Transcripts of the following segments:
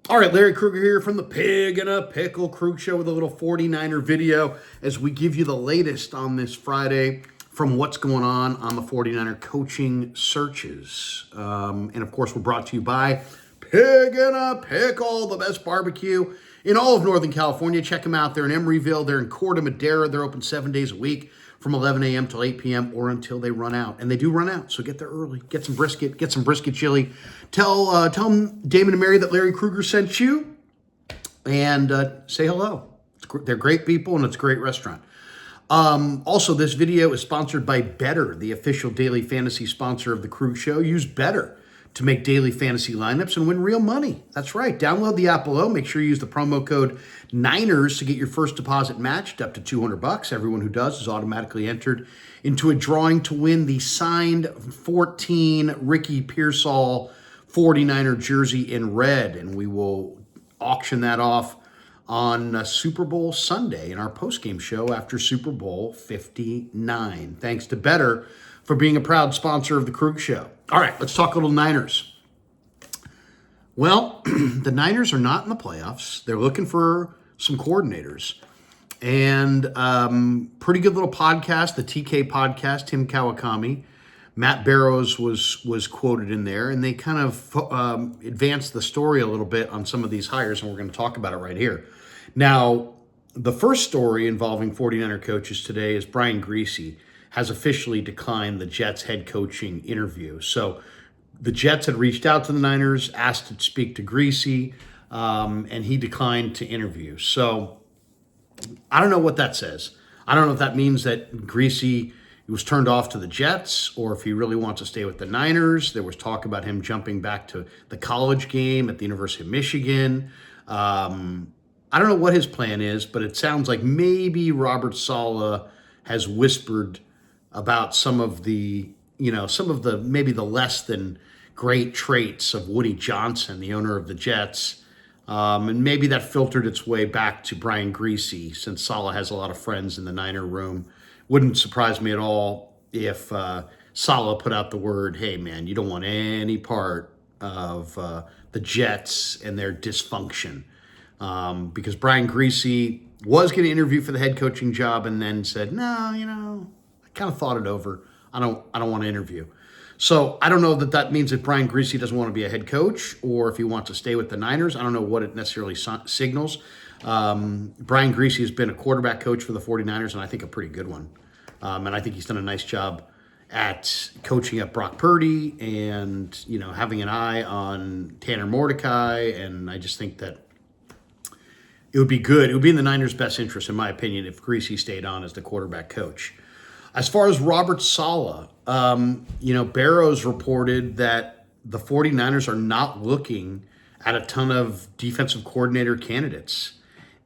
All right, Larry Krueger here from the Pig and a Pickle Krug Show with a little 49er video as we give you the latest on this Friday from what's going on the 49er coaching searches. And of course, we're brought to you by Pig and a Pickle, the best barbecue in all of Northern California. Check them out. They're in Emeryville. They're in Corte Madera. They're open 7 days a week from 11 a.m. till 8 p.m. or until they run out. And they do run out, so get there early. Get some brisket chili. Tell them, Damon and Mary, that Larry Krueger sent you, and say hello. They're great people, and it's a great restaurant. Also, this video is sponsored by Better, the official daily fantasy sponsor of the Krug Show. Use Better to make daily fantasy lineups and win real money. That's right. Download the app below. Make sure you use the promo code Niners to get your first deposit matched up to $200. Everyone who does is automatically entered into a drawing to win the signed 14 Ricky Pearsall 49er jersey in red. And we will auction that off on Super Bowl Sunday in our postgame show after Super Bowl 59. Thanks to Better for being a proud sponsor of the Krug Show. All right, let's talk a little Niners. Well, the Niners are not in the playoffs. They're looking for some coordinators. And pretty good little podcast, the TK podcast, Tim Kawakami. Matt Barrows was quoted in there, and they kind of advanced the story a little bit on some of these hires, and we're going to talk about it right here. Now, the first story involving 49er coaches today is Brian Griese has officially declined the Jets head coaching interview. So the Jets had reached out to the Niners, asked to speak to Griese, and he declined to interview. So I don't know what that says. I don't know if that means that Griese was turned off to the Jets or if he really wants to stay with the Niners. There was talk about him jumping back to the college game at the University of Michigan. I don't know what his plan is, but it sounds like maybe Robert Saleh has whispered about some of the maybe the less than great traits of Woody Johnson, the owner of the Jets. And maybe that filtered its way back to Brian Griese, since Saleh has a lot of friends in the Niner room. Wouldn't surprise me at all if Saleh put out the word, hey, man, you don't want any part of the Jets and their dysfunction. Because Brian Griese was going to interview for the head coaching job and then said, no, I kind of thought it over. I don't want to interview. So I don't know that means that Brian Griese doesn't want to be a head coach or if he wants to stay with the Niners. I don't know what it necessarily signals. Brian Griese has been a quarterback coach for the 49ers, and I think a pretty good one. And I think he's done a nice job at coaching up Brock Purdy and, having an eye on Tanner Mordecai. And I just think that it would be good. It would be in the Niners' best interest, in my opinion, if Griese stayed on as the quarterback coach. As far as Robert Saleh, Barrows reported that the 49ers are not looking at a ton of defensive coordinator candidates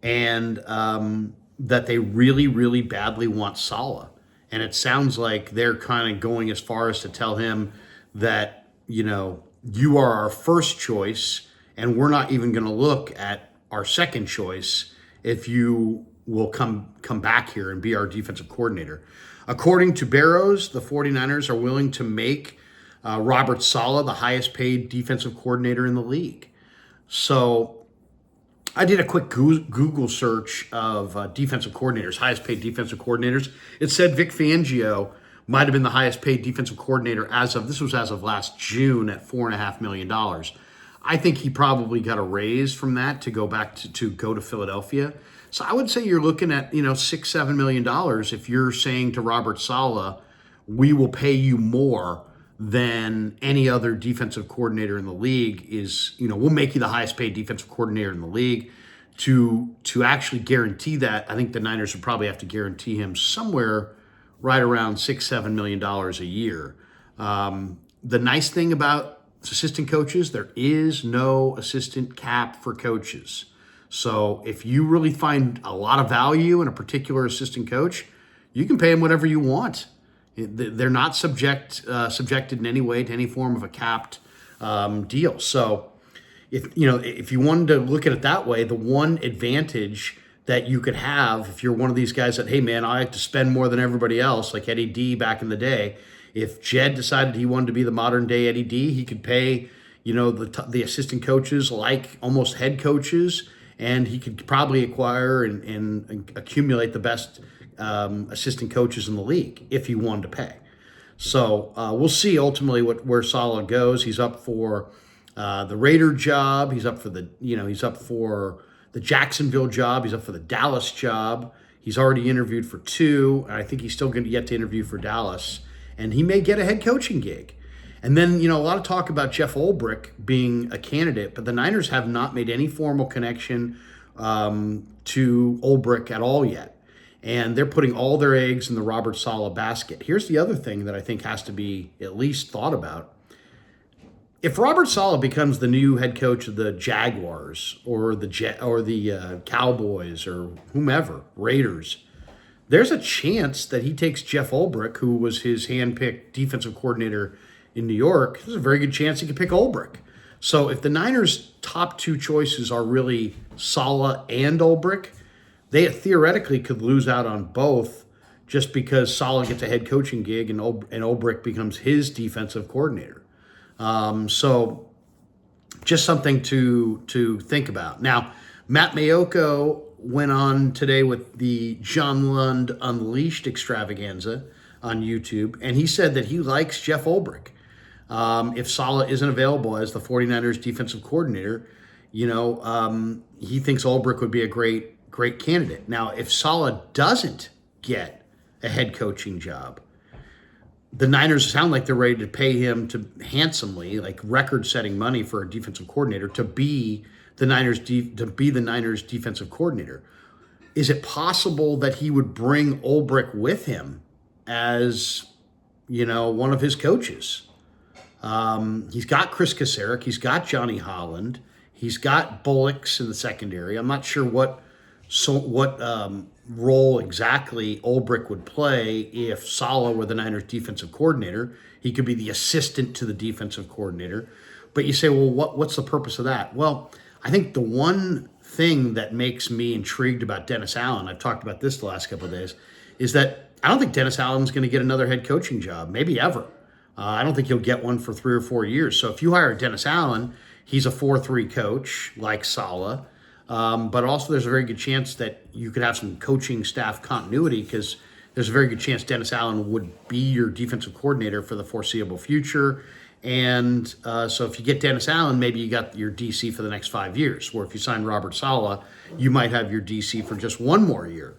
and that they really, really badly want Saleh. And it sounds like they're kind of going as far as to tell him that, you are our first choice and we're not even going to look at our second choice if you will come back here and be our defensive coordinator. According to Barrows, the 49ers are willing to make Robert Saleh the highest paid defensive coordinator in the league. So I did a quick Google search of defensive coordinators, highest paid defensive coordinators. It said Vic Fangio might have been the highest paid defensive coordinator as of last June at $4.5 million. I think he probably got a raise from that to go back to go to Philadelphia. So I would say you're looking at, $6-7 million if you're saying to Robert Saleh, we will pay you more than any other defensive coordinator in the league is, we'll make you the highest paid defensive coordinator in the league. To actually guarantee that, I think the Niners would probably have to guarantee him somewhere right around $6-7 million a year. The nice thing about assistant coaches, there is no assistant cap for coaches. So if you really find a lot of value in a particular assistant coach, you can pay them whatever you want. They're not subjected in any way to any form of a capped deal. So if you wanted to look at it that way, the one advantage that you could have if you're one of these guys that, hey man, I like to spend more than everybody else, like Eddie D back in the day. If Jed decided he wanted to be the modern day Eddie D, he could pay the assistant coaches like almost head coaches, and he could probably acquire and accumulate the best assistant coaches in the league if he wanted to pay. So we'll see ultimately where Saleh goes. He's up for the Raider job. He's up for the Jacksonville job. He's up for the Dallas job. He's already interviewed for 2, and I think he's still going to get to interview for Dallas. And he may get a head coaching gig. And then, a lot of talk about Jeff Ulbrich being a candidate, but the Niners have not made any formal connection to Ulbrich at all yet. And they're putting all their eggs in the Robert Saleh basket. Here's the other thing that I think has to be at least thought about. If Robert Saleh becomes the new head coach of the Jaguars or the Cowboys or whomever, Raiders, there's a chance that he takes Jeff Ulbrich, who was his handpicked defensive coordinator in New York. There's a very good chance he could pick Ulbrich. So if the Niners' top 2 choices are really Saleh and Ulbrich, they theoretically could lose out on both just because Saleh gets a head coaching gig and Ulbrich becomes his defensive coordinator. So just something to think about. Now, Matt Maiocco went on today with the John Lund Unleashed extravaganza on YouTube, and he said that he likes Jeff Ulbrich. If Saleh isn't available as the 49ers defensive coordinator, he thinks Ulbrich would be a great candidate. Now, if Saleh doesn't get a head coaching job, the Niners sound like they're ready to pay him handsomely, like record-setting money for a defensive coordinator to be the Niners defensive coordinator. Is it possible that he would bring Ulbrich with him as one of his coaches? He's got Chris Kasarik, he's got Johnny Holland, he's got Bullocks in the secondary. I'm not sure what role exactly Ulbrich would play if Saleh were the Niners defensive coordinator. He could be the assistant to the defensive coordinator. But you say, well, what's the purpose of that? Well, I think the one thing that makes me intrigued about Dennis Allen, I've talked about this the last couple of days, is that I don't think Dennis Allen's going to get another head coaching job, maybe ever. I don't think he'll get one for 3 or 4 years. So if you hire Dennis Allen, he's a 4-3 coach like Saleh. But also there's a very good chance that you could have some coaching staff continuity because there's a very good chance Dennis Allen would be your defensive coordinator for the foreseeable future. And so if you get Dennis Allen, maybe you got your DC for the next 5 years. Or if you sign Robert Saleh, you might have your DC for just 1 more year,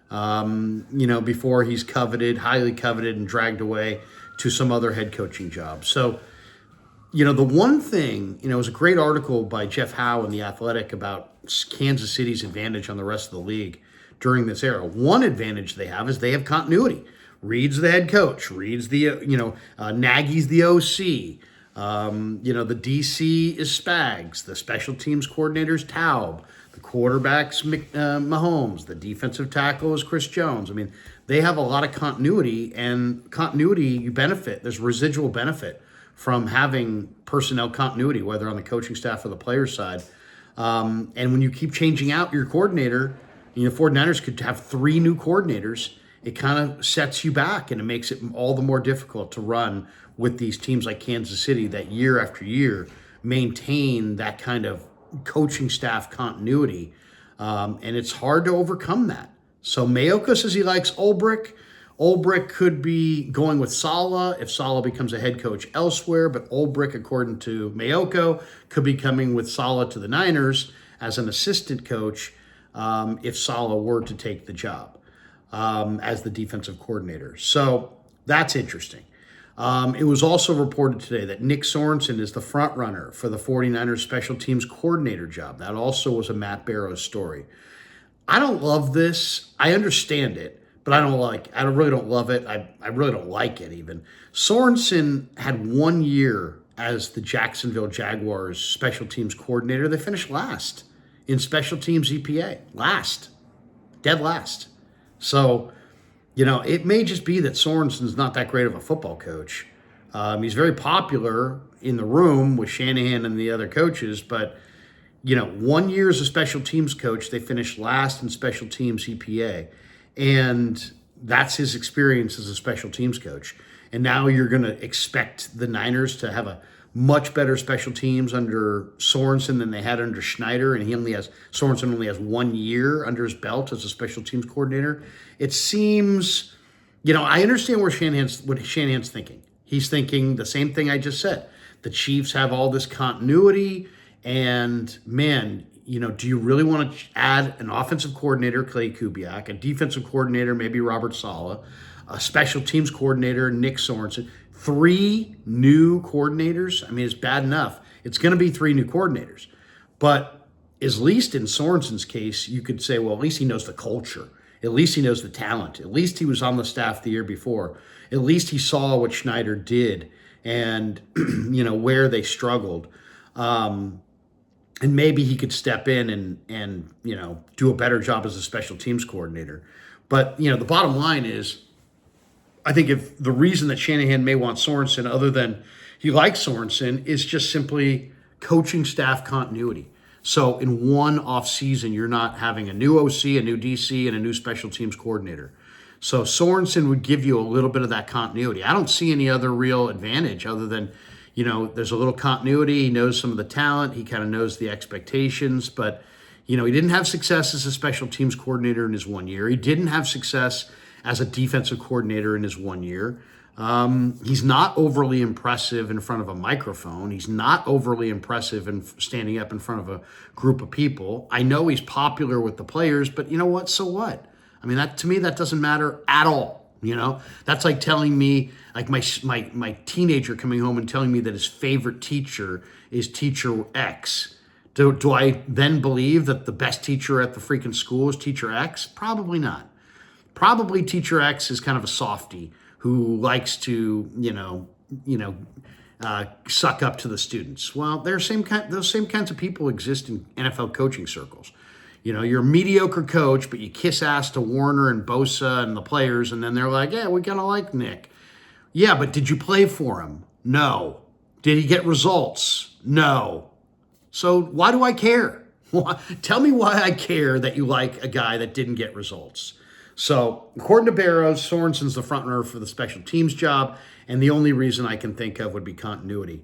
before he's highly coveted and dragged away to some other head coaching job. So, the one thing, it was a great article by Jeff Howe in The Athletic about Kansas City's advantage on the rest of the league during this era. One advantage they have is they have continuity. Reed's the head coach. Reed's Nagy's the OC. The DC is Spags. The special teams coordinator is Taub. The quarterback's Mahomes. The defensive tackle is Chris Jones. I mean, they have a lot of continuity, and continuity, you benefit. There's residual benefit from having personnel continuity, whether on the coaching staff or the player side. And when you keep changing out your coordinator, 49ers could have 3 new coordinators. It kind of sets you back, and it makes it all the more difficult to run with these teams like Kansas City that year after year maintain that kind of coaching staff continuity. And it's hard to overcome that. So Maiocco says he likes Ulbrich. Ulbrich could be going with Saleh if Saleh becomes a head coach elsewhere, but Ulbrich, according to Maiocco, could be coming with Saleh to the Niners as an assistant coach if Saleh were to take the job as the defensive coordinator. So that's interesting. It was also reported today that Nick Sorensen is the front runner for the 49ers special teams coordinator job. That also was a Matt Barrows story. I don't love this. I understand it. But I really don't love it. I really don't like it even. Sorensen had 1 year as the Jacksonville Jaguars special teams coordinator. They finished last in special teams EPA. Dead last. So, it may just be that Sorensen's not that great of a football coach. He's very popular in the room with Shanahan and the other coaches, but 1 year as a special teams coach, they finished last in special teams EPA. And that's his experience as a special teams coach. And now you're going to expect the Niners to have a much better special teams under Sorensen than they had under Schneider, and Sorensen only has 1 year under his belt as a special teams coordinator. It seems, I understand what Shanahan's thinking. He's thinking the same thing I just said. The Chiefs have all this continuity, and man, do you really want to add an offensive coordinator, Clay Kubiak, a defensive coordinator, maybe Robert Saleh, a special teams coordinator, Nick Sorensen, 3 new coordinators? I mean, it's bad enough. It's going to be 3 new coordinators. But at least in Sorensen's case, you could say, well, at least he knows the culture. At least he knows the talent. At least he was on the staff the year before. At least he saw what Schneider did and, where they struggled. And maybe he could step in and do a better job as a special teams coordinator. But, the bottom line is, I think if the reason that Shanahan may want Sorensen, other than he likes Sorensen, is just simply coaching staff continuity. So in one off season, you're not having a new OC, a new DC, and a new special teams coordinator. So Sorensen would give you a little bit of that continuity. I don't see any other real advantage other than, there's a little continuity. He knows some of the talent. He kind of knows the expectations. But, he didn't have success as a special teams coordinator in his 1 year. He didn't have success as a defensive coordinator in his 1 year. He's not overly impressive in front of a microphone. He's not overly impressive in standing up in front of a group of people. I know he's popular with the players, but you know what? So what? I mean, to me, that doesn't matter at all. That's like telling me, like my teenager coming home and telling me that his favorite teacher is teacher X. Do I then believe that the best teacher at the freaking school is teacher X? Probably not. Probably teacher X is kind of a softie who likes to, suck up to the students. Well, those same kinds of people exist in NFL coaching circles. You're a mediocre coach, but you kiss ass to Warner and Bosa and the players, and then they're like, yeah, we kind of like Nick. Yeah, but did you play for him? No. Did he get results? No. So why do I care? Tell me why I care that you like a guy that didn't get results. So according to Barrows, Sorensen's the front runner for the special teams job, and the only reason I can think of would be continuity.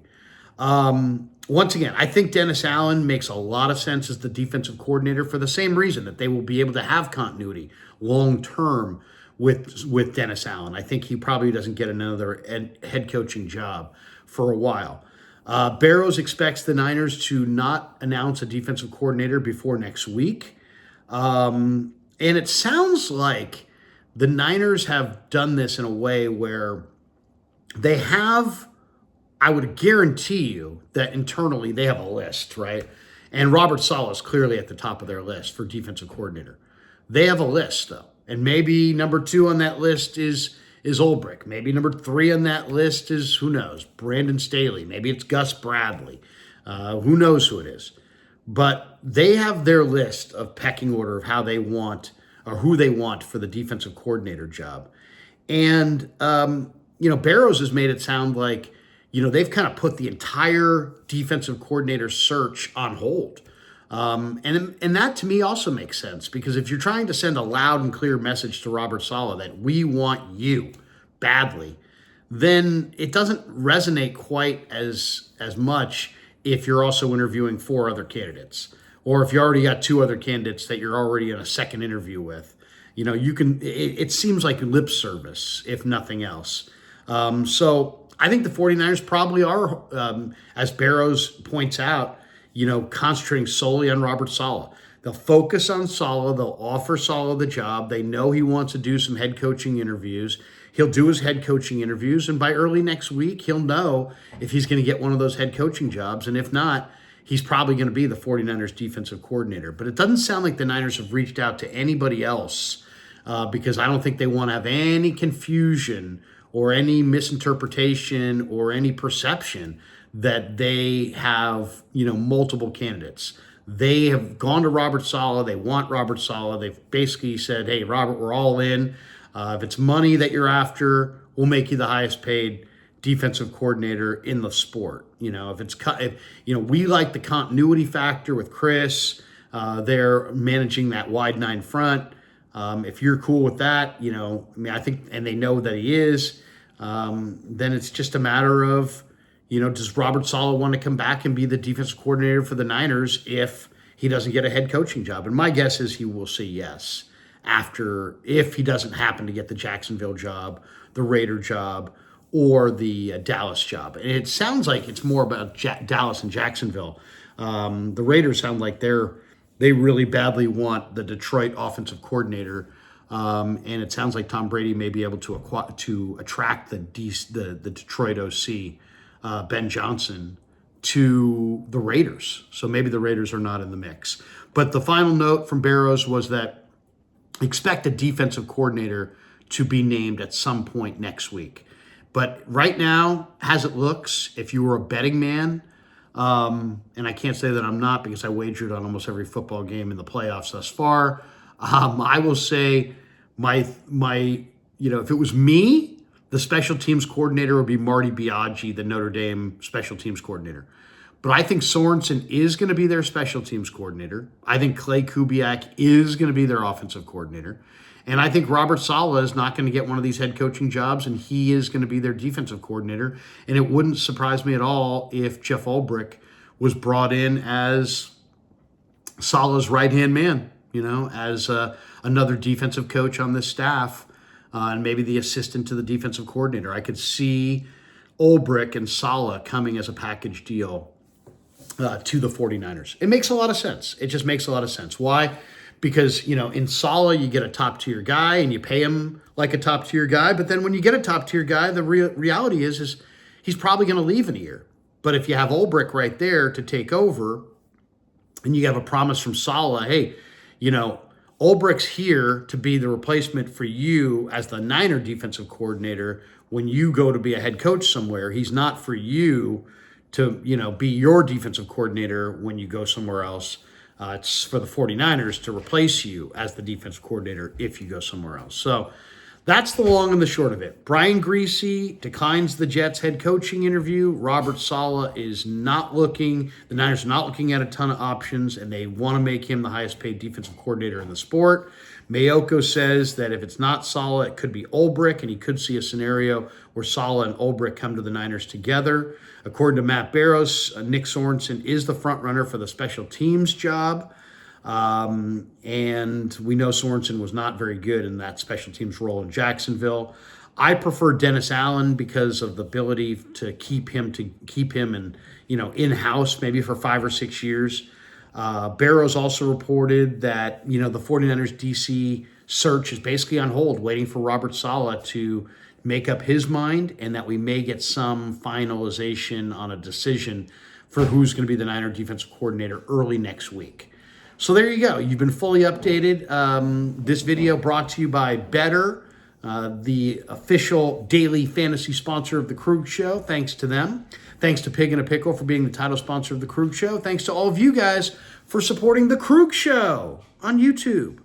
Once again, I think Dennis Allen makes a lot of sense as the defensive coordinator for the same reason, that they will be able to have continuity long term with Dennis Allen. I think he probably doesn't get another head coaching job for a while. Barrows expects the Niners to not announce a defensive coordinator before next week. And it sounds like the Niners have done this in a way where they have, I would guarantee you that internally they have a list, right? And Robert Saleh is clearly at the top of their list for defensive coordinator. They have a list, though. And maybe number 2 on that list is Ulbrich. Maybe number 3 on that list is, who knows, Brandon Staley. Maybe it's Gus Bradley. Who knows who it is. But they have their list of pecking order of how they want, or who they want for the defensive coordinator job. And, Barrows has made it sound like, they've kind of put the entire defensive coordinator search on hold. And that to me also makes sense, because if you're trying to send a loud and clear message to Robert Saleh that we want you badly, then it doesn't resonate quite as much if you're also interviewing 4 other candidates, or if you already got 2 other candidates that you're already in a second interview with. It seems like lip service, if nothing else. So I think the 49ers probably are, as Barrows points out, concentrating solely on Robert Saleh. They'll focus on Saleh. They'll offer Saleh the job. They know he wants to do some head coaching interviews. He'll do his head coaching interviews, and by early next week, he'll know if he's going to get one of those head coaching jobs. And if not, he's probably going to be the 49ers defensive coordinator. But it doesn't sound like the Niners have reached out to anybody else, because I don't think they want to have any confusion or any misinterpretation or any perception that they have, multiple candidates. They have gone to Robert Saleh. They want Robert Saleh. They've basically said, hey, Robert, we're all in. If it's money that you're after, we'll make you the highest paid defensive coordinator in the sport. We like the continuity factor with Chris. They're managing that wide 9 front. If you're cool with that, I think, and they know that he is, then it's just a matter of, Does Robert Saleh want to come back and be the defensive coordinator for the Niners if he doesn't get a head coaching job? And my guess is he will say yes if he doesn't happen to get the Jacksonville job, the Raider job, or the Dallas job. And it sounds like it's more about Dallas and Jacksonville. The Raiders sound like they really badly want the Detroit offensive coordinator. And it sounds like Tom Brady may be able to attract the Detroit OC, Ben Johnson, to the Raiders. So maybe the Raiders are not in the mix. But the final note from Barrows was that expect a defensive coordinator to be named at some point next week. But right now, as it looks, if you were a betting man, and I can't say that I'm not because I wagered on almost every football game in the playoffs thus far, I will say if it was me, the special teams coordinator would be Marty Biaggi, the Notre Dame special teams coordinator. But I think Sorensen is going to be their special teams coordinator. I think Clay Kubiak is going to be their offensive coordinator. And I think Robert Saleh is not going to get one of these head coaching jobs, and he is going to be their defensive coordinator. And it wouldn't surprise me at all if Jeff Ulbrich was brought in as Saleh's right-hand man, as another defensive coach on this staff, and maybe the assistant to the defensive coordinator. I could see Ulbrich and Saleh coming as a package deal to the 49ers. It makes a lot of sense. It just makes a lot of sense. Why? Because, in Saleh, you get a top-tier guy and you pay him like a top-tier guy. But then when you get a top-tier guy, the reality is he's probably going to leave in a year. But if you have Ulbrich right there to take over and you have a promise from Saleh, hey, Ulbrich's here to be the replacement for you as the Niner defensive coordinator when you go to be a head coach somewhere. He's not for you to, be your defensive coordinator when you go somewhere else. It's for the 49ers to replace you as the defensive coordinator if you go somewhere else. So that's the long and the short of it. Brian Griese declines the Jets head coaching interview. Robert Saleh is not looking. The Niners are not looking at a ton of options, and they want to make him the highest paid defensive coordinator in the sport. Mayoko says that if it's not Saleh, it could be Ulbrich, and he could see a scenario where Saleh and Ulbrich come to the Niners together. According to Matt Barrows, Nick Sorensen is the front runner for the special teams job. And we know Sorensen was not very good in that special teams role in Jacksonville. I prefer Dennis Allen because of the ability to keep him and in-house maybe for 5 or 6 years. Barrows also reported that the 49ers DC search is basically on hold, waiting for Robert Saleh to make up his mind, and that we may get some finalization on a decision for who's going to be the Niner defensive coordinator early next week. So there you go. You've been fully updated. This video brought to you by Better, the official daily fantasy sponsor of The Krug Show. Thanks to them. Thanks to Pig and a Pickle for being the title sponsor of The Krug Show. Thanks to all of you guys for supporting The Krug Show on YouTube.